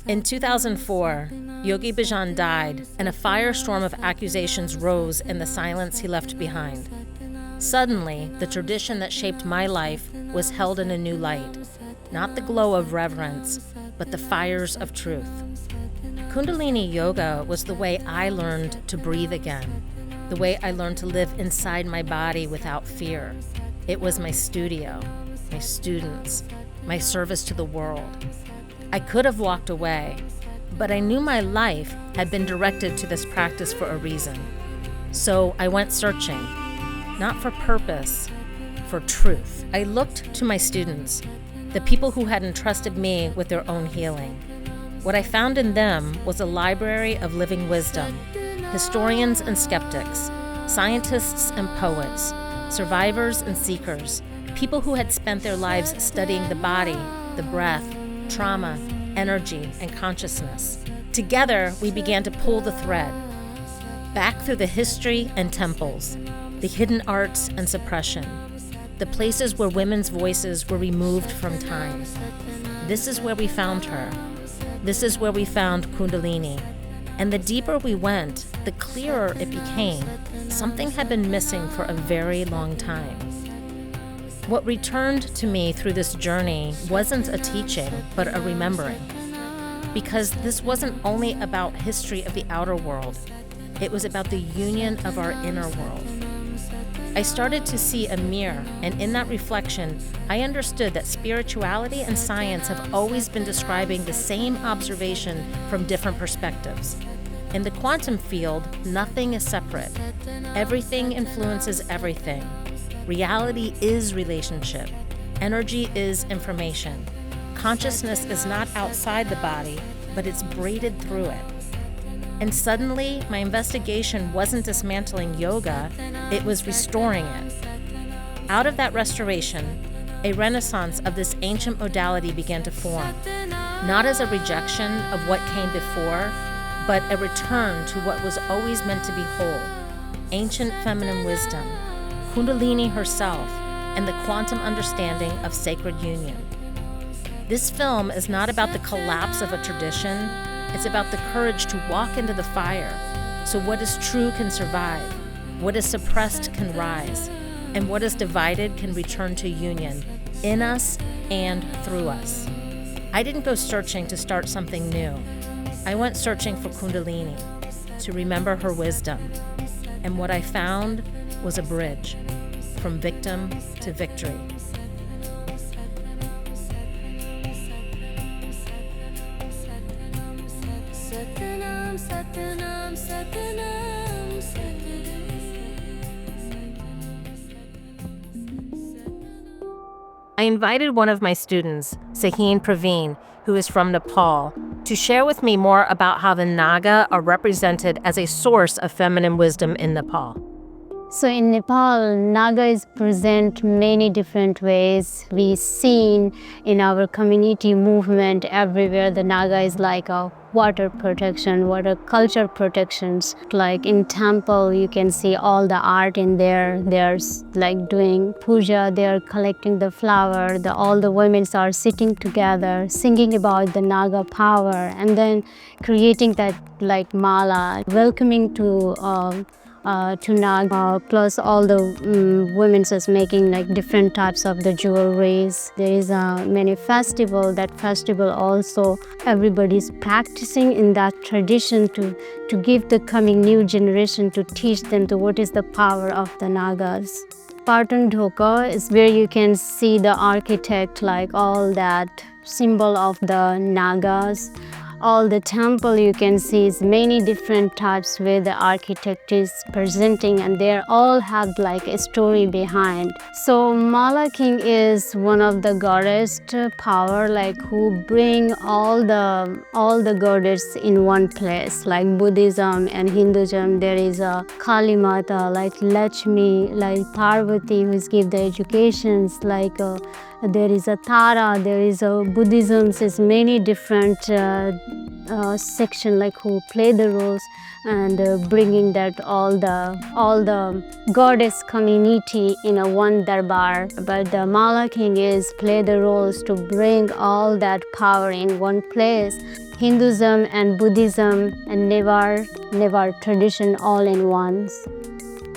In 2004, Yogi Bhajan died, and a firestorm of accusations rose in the silence he left behind. Suddenly, the tradition that shaped my life was held in a new light, not the glow of reverence, but the fires of truth. Kundalini Yoga was the way I learned to breathe again, the way I learned to live inside my body without fear. It was my studio, my students, my service to the world. I could have walked away, but I knew my life had been directed to this practice for a reason. So I went searching, not for purpose, for truth. I looked to my students, the people who had entrusted me with their own healing. What I found in them was a library of living wisdom, historians and skeptics, scientists and poets, survivors and seekers, people who had spent their lives studying the body, the breath, trauma, energy, and consciousness. Together, we began to pull the thread, back through the history and temples, the hidden arts and suppression, the places where women's voices were removed from time. This is where we found her. This is where we found Kundalini. And the deeper we went, the clearer it became. Something had been missing for a very long time. What returned to me through this journey wasn't a teaching, but a remembering. Because this wasn't only about history of the outer world, it was about the union of our inner world. I started to see a mirror, and in that reflection, I understood that spirituality and science have always been describing the same observation from different perspectives. In the quantum field, nothing is separate. Everything influences everything. Reality is relationship. Energy is information. Consciousness is not outside the body, but it's braided through it. And suddenly, my investigation wasn't dismantling yoga, it was restoring it. Out of that restoration, a renaissance of this ancient modality began to form, not as a rejection of what came before, but a return to what was always meant to be whole, ancient feminine wisdom, Kundalini herself, and the quantum understanding of sacred union. This film is not about the collapse of a tradition, it's about the courage to walk into the fire, so what is true can survive, what is suppressed can rise, and what is divided can return to union, in us and through us. I didn't go searching to start something new. I went searching for Kundalini, to remember her wisdom. And what I found was a bridge from victim to victory. I invited one of my students, Sahin Pravin, who is from Nepal, to share with me more about how the Naga are represented as a source of feminine wisdom in Nepal. So in Nepal, Naga is present many different ways. We seen in our community movement everywhere the Naga is like a water protection, water culture protections. Like in temple, you can see all the art in there. There's like doing puja, they're collecting the flower. All the women are sitting together, singing about the Naga power, and then creating that like mala, welcoming to Naga, plus all the women is making like different types of the jewelries. There is a many festival. That festival also everybody's practicing in that tradition to give the coming new generation, to teach them to what is the power of the Nagas. Patan Dhoka is where you can see the architect, like all that symbol of the Nagas. All the temple you can see is many different types where the architect is presenting, and they all have like a story behind. So Mala King is one of the goddess power, like who bring all the goddess in one place. Like Buddhism and Hinduism, there is a Kali Mata, like Lakshmi, like Parvati, who give the educations, like there is a Tara, there is a Buddhism, is many different section, like who play the roles, and bringing that all the goddess community in a one darbar. But the Mala King is play the roles to bring all that power in one place. Hinduism and Buddhism and Nevar tradition all in one.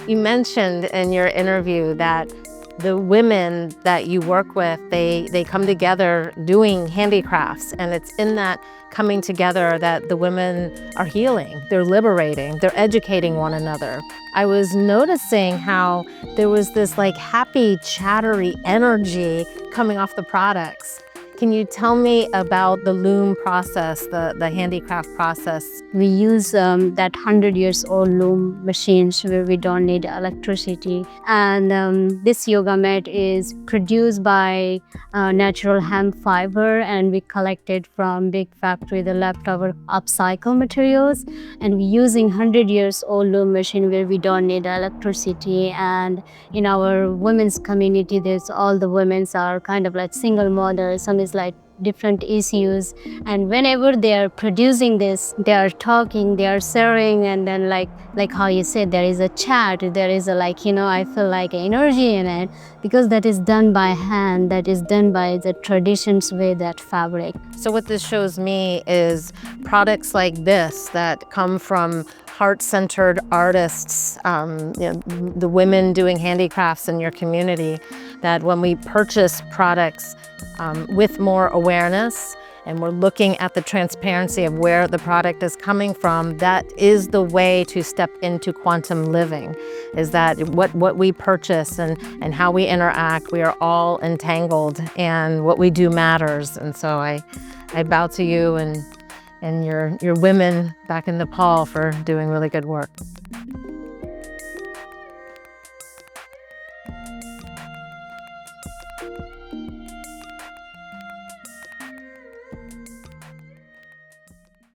You mentioned in your interview that the women that you work with, they come together doing handicrafts, and it's in that coming together that the women are healing, they're liberating, they're educating one another. I was noticing how there was this like happy, chattery energy coming off the products. Can you tell me about the loom process, the handicraft process? We use that 100-year-old loom machines where we don't need electricity. And this yoga mat is produced by natural hemp fiber, and we collected from big factory the leftover upcycle materials. And we're using 100-year-old loom machine where we don't need electricity. And in our women's community, there's all the women are kind of like single mothers. Some is like different issues, and whenever they are producing this, they are talking, they are sharing, and then like how you said, there is a chat, there is a I feel like energy in it, because that is done by hand, that is done by the traditions with that fabric. So what this shows me is products like this that come from heart-centered artists, the women doing handicrafts in your community, that when we purchase products with more awareness, and we're looking at the transparency of where the product is coming from, that is the way to step into quantum living, is that what we purchase and how we interact, we are all entangled, and what we do matters. And so I bow to you and your women back in Nepal for doing really good work.